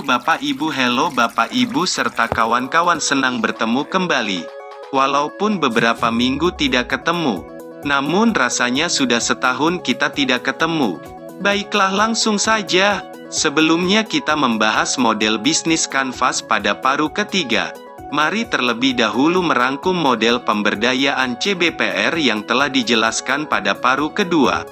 Hello Bapak Ibu serta kawan-kawan, senang bertemu kembali. Walaupun beberapa minggu tidak ketemu, namun rasanya sudah setahun kita tidak ketemu. Baiklah, langsung saja. Sebelumnya kita membahas model bisnis kanvas pada paruh ketiga. Mari terlebih dahulu merangkum model pemberdayaan CBPR yang telah dijelaskan pada paruh kedua.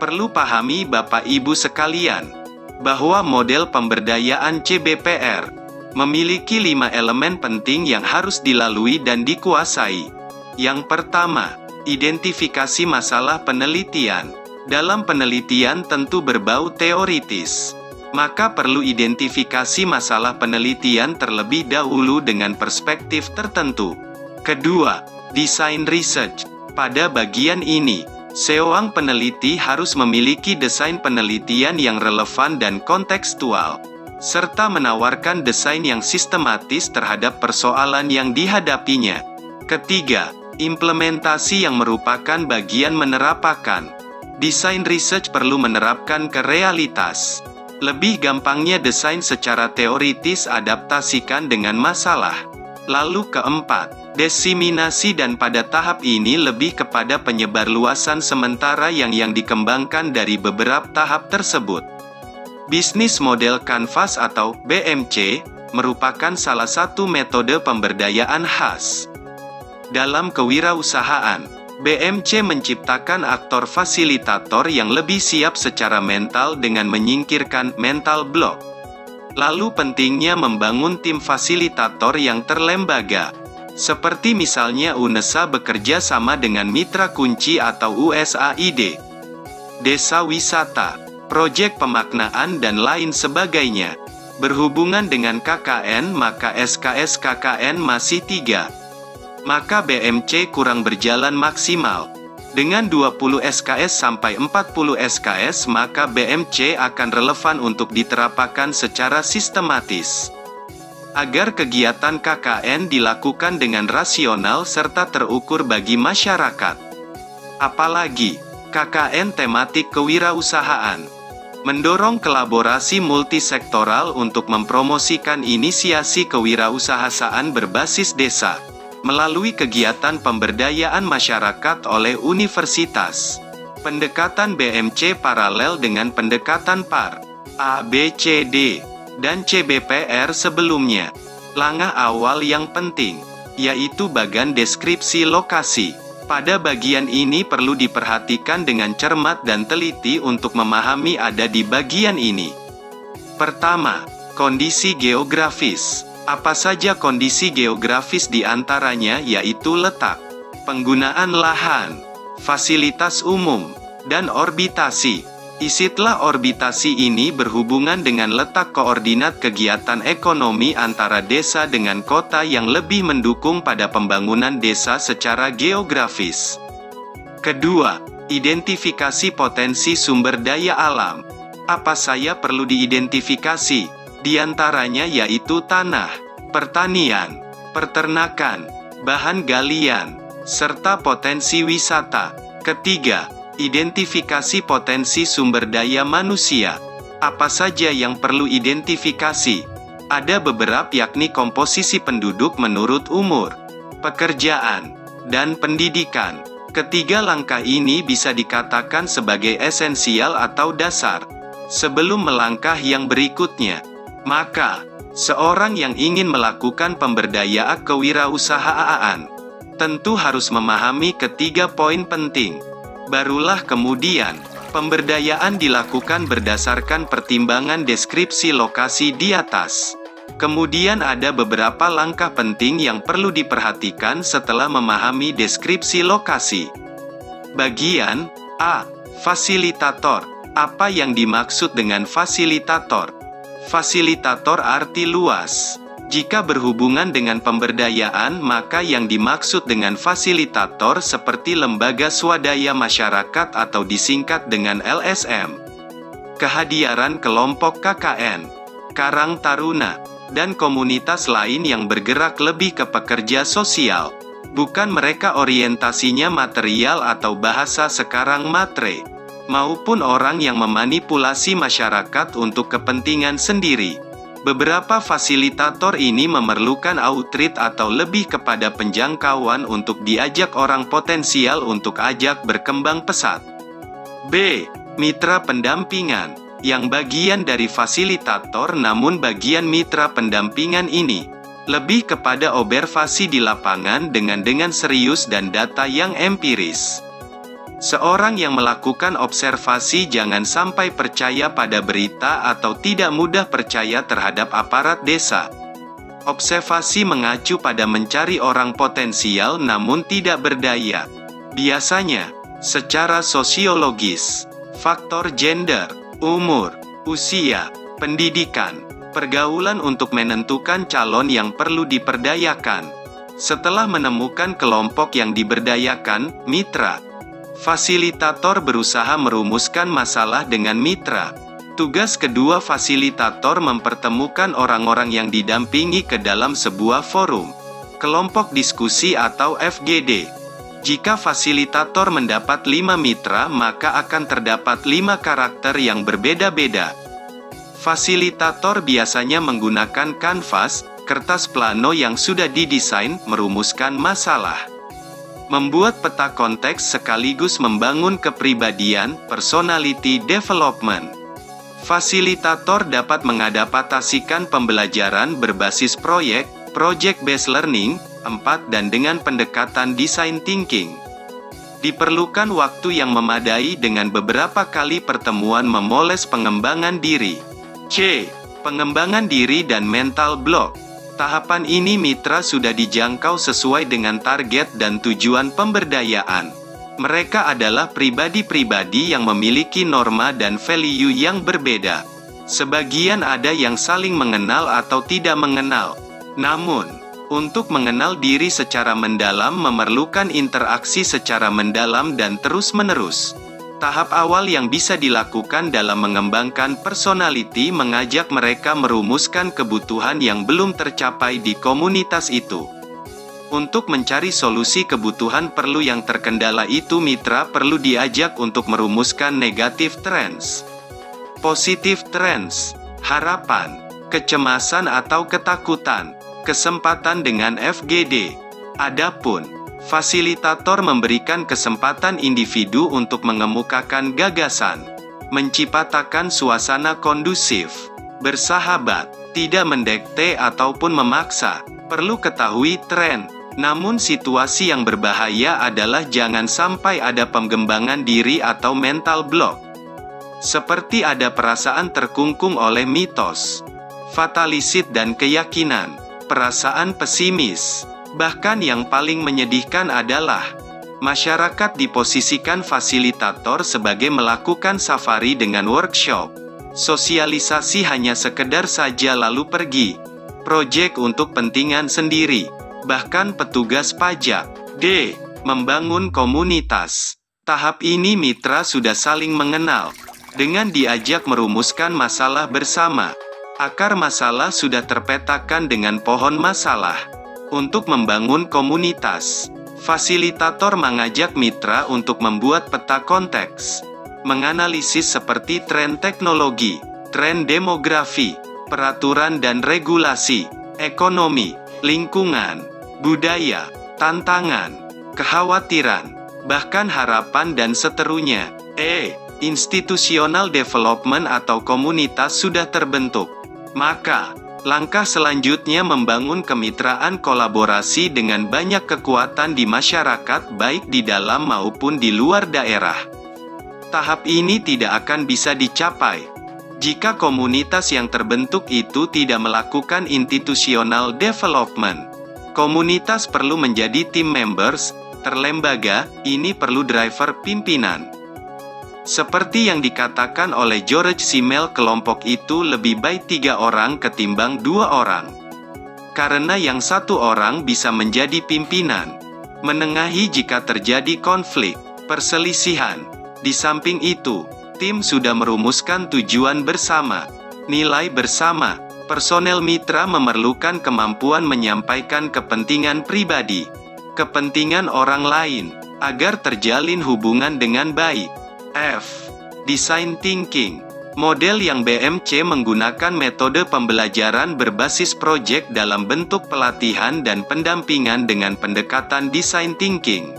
Perlu pahami Bapak Ibu sekalian, bahwa model pemberdayaan CBPR memiliki 5 elemen penting yang harus dilalui dan dikuasai. Yang pertama, identifikasi masalah penelitian. Dalam penelitian tentu berbau teoritis, maka perlu identifikasi masalah penelitian terlebih dahulu dengan perspektif tertentu. Kedua, desain research. Pada bagian ini, seorang peneliti harus memiliki desain penelitian yang relevan dan kontekstual, serta menawarkan desain yang sistematis terhadap persoalan yang dihadapinya. Ketiga, implementasi yang merupakan bagian menerapkan. Desain research perlu menerapkan ke realitas. Lebih gampangnya desain secara teoritis adaptasikan dengan masalah. Lalu keempat, diseminasi, dan pada tahap ini lebih kepada penyebarluasan sementara yang dikembangkan dari beberapa tahap tersebut. Bisnis model kanvas atau BMC merupakan salah satu metode pemberdayaan khas. Dalam kewirausahaan, BMC menciptakan aktor fasilitator yang lebih siap secara mental dengan menyingkirkan mental block. Lalu pentingnya membangun tim fasilitator yang terlembaga. Seperti misalnya UNESA bekerja sama dengan mitra kunci atau USAID, desa wisata, proyek pemaknaan dan lain sebagainya. Berhubungan dengan KKN, maka SKS KKN masih 3. Maka BMC kurang berjalan maksimal. Dengan 20 SKS sampai 40 SKS, maka BMC akan relevan untuk diterapkan secara sistematis. Agar kegiatan KKN dilakukan dengan rasional serta terukur bagi masyarakat. Apalagi, KKN tematik kewirausahaan. Mendorong kolaborasi multisektoral untuk mempromosikan inisiasi kewirausahaan berbasis desa, melalui kegiatan pemberdayaan masyarakat oleh universitas. Pendekatan BMC paralel dengan pendekatan PAR, ABCD, dan CBPR sebelumnya. Langkah awal yang penting, yaitu bagian deskripsi lokasi. Pada bagian ini perlu diperhatikan dengan cermat dan teliti untuk memahami ada di bagian ini. Pertama, kondisi geografis. Apa saja kondisi geografis diantaranya, yaitu letak, penggunaan lahan, fasilitas umum, dan orbitasi. Istilah orbitasi ini berhubungan dengan letak koordinat kegiatan ekonomi antara desa dengan kota yang lebih mendukung pada pembangunan desa secara geografis. Kedua, identifikasi potensi sumber daya alam. Apa saja perlu diidentifikasi? Di antaranya yaitu tanah, pertanian, peternakan, bahan galian, serta potensi wisata. Ketiga, identifikasi potensi sumber daya manusia. Apa saja yang perlu identifikasi? Ada beberapa, yakni komposisi penduduk menurut umur, pekerjaan, dan pendidikan. Ketiga langkah ini bisa dikatakan sebagai esensial atau dasar. Sebelum melangkah yang berikutnya, maka seorang yang ingin melakukan pemberdayaan kewirausahaan tentu harus memahami ketiga poin penting. Barulah kemudian, pemberdayaan dilakukan berdasarkan pertimbangan deskripsi lokasi di atas. Kemudian ada beberapa langkah penting yang perlu diperhatikan setelah memahami deskripsi lokasi. Bagian A. Fasilitator. Apa yang dimaksud dengan fasilitator? Fasilitator arti luas. Jika berhubungan dengan pemberdayaan, maka yang dimaksud dengan fasilitator seperti lembaga swadaya masyarakat atau disingkat dengan LSM, kehadiran kelompok KKN, Karang Taruna, dan komunitas lain yang bergerak lebih ke pekerja sosial. Bukan mereka orientasinya material atau bahasa sekarang matre, maupun orang yang memanipulasi masyarakat untuk kepentingan sendiri. Beberapa fasilitator ini memerlukan outreach atau lebih kepada penjangkauan untuk diajak orang potensial untuk ajak berkembang pesat. B. Mitra pendampingan, yang bagian dari fasilitator namun bagian mitra pendampingan ini lebih kepada observasi di lapangan dengan serius dan data yang empiris. Seorang yang melakukan observasi jangan sampai percaya pada berita atau tidak mudah percaya terhadap aparat desa. Observasi mengacu pada mencari orang potensial namun tidak berdaya. Biasanya, secara sosiologis, faktor gender, umur, usia, pendidikan, pergaulan untuk menentukan calon yang perlu diperdayakan. Setelah menemukan kelompok yang diberdayakan, mitra fasilitator berusaha merumuskan masalah dengan mitra. Tugas kedua fasilitator mempertemukan orang-orang yang didampingi ke dalam sebuah forum, kelompok diskusi atau FGD. Jika fasilitator mendapat 5 mitra, maka akan terdapat 5 karakter yang berbeda-beda. Fasilitator biasanya menggunakan kanvas, kertas plano yang sudah didesain, merumuskan masalah, membuat peta konteks sekaligus membangun kepribadian, personality development. Fasilitator dapat mengadaptasikan pembelajaran berbasis proyek, project-based learning, 4 dan dengan pendekatan design thinking. Diperlukan waktu yang memadai dengan beberapa kali pertemuan memoles pengembangan diri. C. Pengembangan diri dan mental block. Tahapan ini mitra sudah dijangkau sesuai dengan target dan tujuan pemberdayaan. Mereka adalah pribadi-pribadi yang memiliki norma dan value yang berbeda. Sebagian ada yang saling mengenal atau tidak mengenal. Namun, untuk mengenal diri secara mendalam memerlukan interaksi secara mendalam dan terus-menerus. Tahap awal yang bisa dilakukan dalam mengembangkan personality mengajak mereka merumuskan kebutuhan yang belum tercapai di komunitas itu. Untuk mencari solusi kebutuhan perlu yang terkendala itu, mitra perlu diajak untuk merumuskan negative trends, positive trends, harapan, kecemasan atau ketakutan, kesempatan dengan FGD. Adapun fasilitator memberikan kesempatan individu untuk mengemukakan gagasan, menciptakan suasana kondusif, bersahabat, tidak mendikte ataupun memaksa. Perlu ketahui tren, namun situasi yang berbahaya adalah jangan sampai ada pengembangan diri atau mental block. Seperti ada perasaan terkungkung oleh mitos, fatalisit dan keyakinan, perasaan pesimis. Bahkan yang paling menyedihkan adalah masyarakat diposisikan fasilitator sebagai melakukan safari dengan workshop, sosialisasi hanya sekedar saja lalu pergi, proyek untuk pentingan sendiri, bahkan petugas pajak. D. Membangun komunitas. Tahap ini mitra sudah saling mengenal. Dengan diajak merumuskan masalah bersama, akar masalah sudah terpetakan dengan pohon masalah. Untuk membangun komunitas, fasilitator mengajak mitra untuk membuat peta konteks, menganalisis seperti tren teknologi, tren demografi, peraturan dan regulasi, ekonomi, lingkungan, budaya, tantangan, kekhawatiran, bahkan harapan dan seterusnya. E. Institutional development atau komunitas sudah terbentuk. Maka, langkah selanjutnya membangun kemitraan kolaborasi dengan banyak kekuatan di masyarakat baik di dalam maupun di luar daerah. Tahap ini tidak akan bisa dicapai jika komunitas yang terbentuk itu tidak melakukan institutional development. Komunitas perlu menjadi team members, terlembaga, ini perlu driver pimpinan. Seperti yang dikatakan oleh George Simmel, kelompok itu lebih baik 3 orang ketimbang 2 orang. Karena yang 1 orang bisa menjadi pimpinan, menengahi jika terjadi konflik, perselisihan. Di samping itu, tim sudah merumuskan tujuan bersama, nilai bersama. Personel mitra memerlukan kemampuan menyampaikan kepentingan pribadi, kepentingan orang lain, agar terjalin hubungan dengan baik. F. Design thinking. Model yang BMC menggunakan metode pembelajaran berbasis proyek dalam bentuk pelatihan dan pendampingan dengan pendekatan design thinking.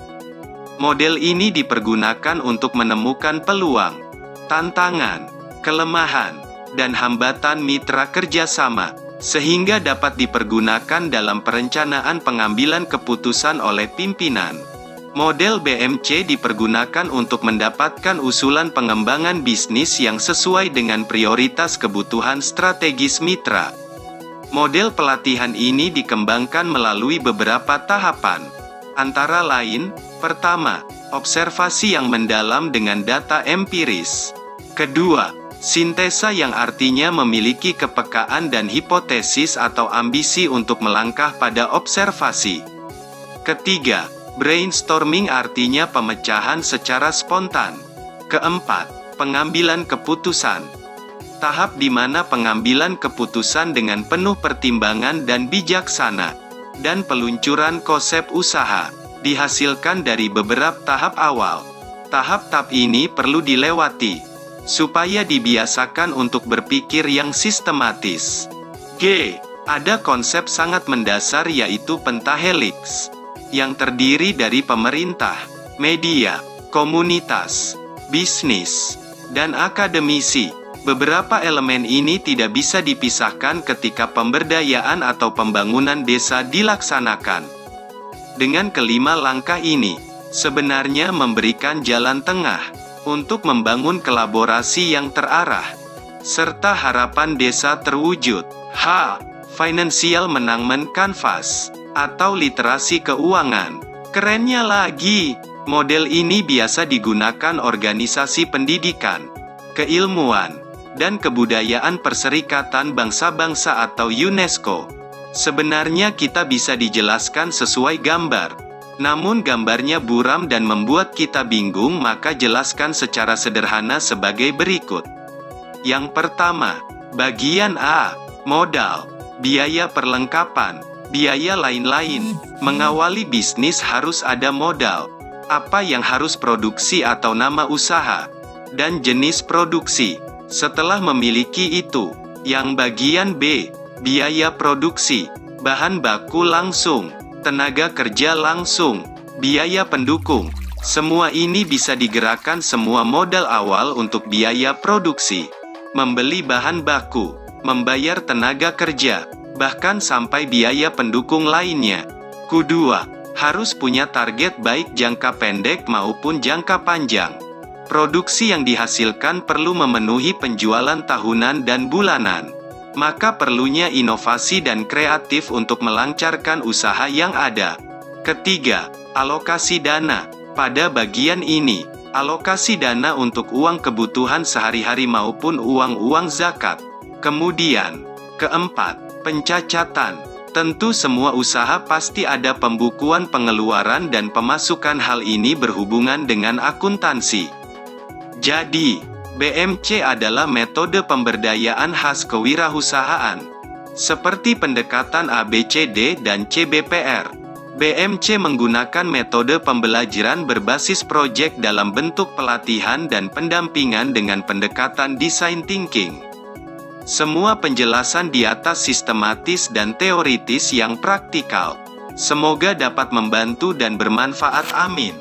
Model ini dipergunakan untuk menemukan peluang, tantangan, kelemahan, dan hambatan mitra kerjasama, sehingga dapat dipergunakan dalam perencanaan pengambilan keputusan oleh pimpinan. Model BMC dipergunakan untuk mendapatkan usulan pengembangan bisnis yang sesuai dengan prioritas kebutuhan strategis mitra. Model pelatihan ini dikembangkan melalui beberapa tahapan. Antara lain, pertama, observasi yang mendalam dengan data empiris. Kedua, sintesa yang artinya memiliki kepekaan dan hipotesis atau ambisi untuk melangkah pada observasi. Ketiga, brainstorming artinya pemecahan secara spontan. Keempat, pengambilan keputusan. Tahap di mana pengambilan keputusan dengan penuh pertimbangan dan bijaksana, dan peluncuran konsep usaha, dihasilkan dari beberapa tahap awal. Tahap-tahap ini perlu dilewati, supaya dibiasakan untuk berpikir yang sistematis. G. Ada konsep sangat mendasar yaitu pentahelix, yang terdiri dari pemerintah, media, komunitas, bisnis, dan akademisi. Beberapa elemen ini tidak bisa dipisahkan ketika pemberdayaan atau pembangunan desa dilaksanakan. Dengan kelima langkah ini, sebenarnya memberikan jalan tengah untuk membangun kolaborasi yang terarah, serta harapan desa terwujud. H. Financial Management Canvas, atau literasi keuangan. Kerennya lagi, model ini biasa digunakan organisasi pendidikan, keilmuan, dan kebudayaan Perserikatan Bangsa-Bangsa atau UNESCO. Sebenarnya kita bisa dijelaskan sesuai gambar. Namun gambarnya buram dan membuat kita bingung, maka jelaskan secara sederhana sebagai berikut. Yang pertama, bagian A, modal, biaya perlengkapan, biaya lain-lain. Mengawali bisnis harus ada modal, apa yang harus produksi atau nama usaha, dan jenis produksi. Setelah memiliki itu, yang bagian B, biaya produksi, bahan baku langsung, tenaga kerja langsung, biaya pendukung. Semua ini bisa digerakkan semua modal awal untuk biaya produksi, membeli bahan baku, membayar tenaga kerja, bahkan sampai biaya pendukung lainnya. Kedua, harus punya target baik jangka pendek maupun jangka panjang. Produksi yang dihasilkan perlu memenuhi penjualan tahunan dan bulanan. Maka perlunya inovasi dan kreatif untuk melancarkan usaha yang ada. Ketiga, alokasi dana. Pada bagian ini, alokasi dana untuk uang kebutuhan sehari-hari maupun uang-uang zakat. Kemudian, keempat, pencacatan. Tentu semua usaha pasti ada pembukuan pengeluaran dan pemasukan, hal ini berhubungan dengan akuntansi. Jadi, BMC adalah metode pemberdayaan khas kewirausahaan. Seperti pendekatan ABCD dan CBPR, BMC menggunakan metode pembelajaran berbasis proyek dalam bentuk pelatihan dan pendampingan dengan pendekatan design thinking. Semua penjelasan di atas sistematis dan teoritis yang praktikal. Semoga dapat membantu dan bermanfaat. Amin.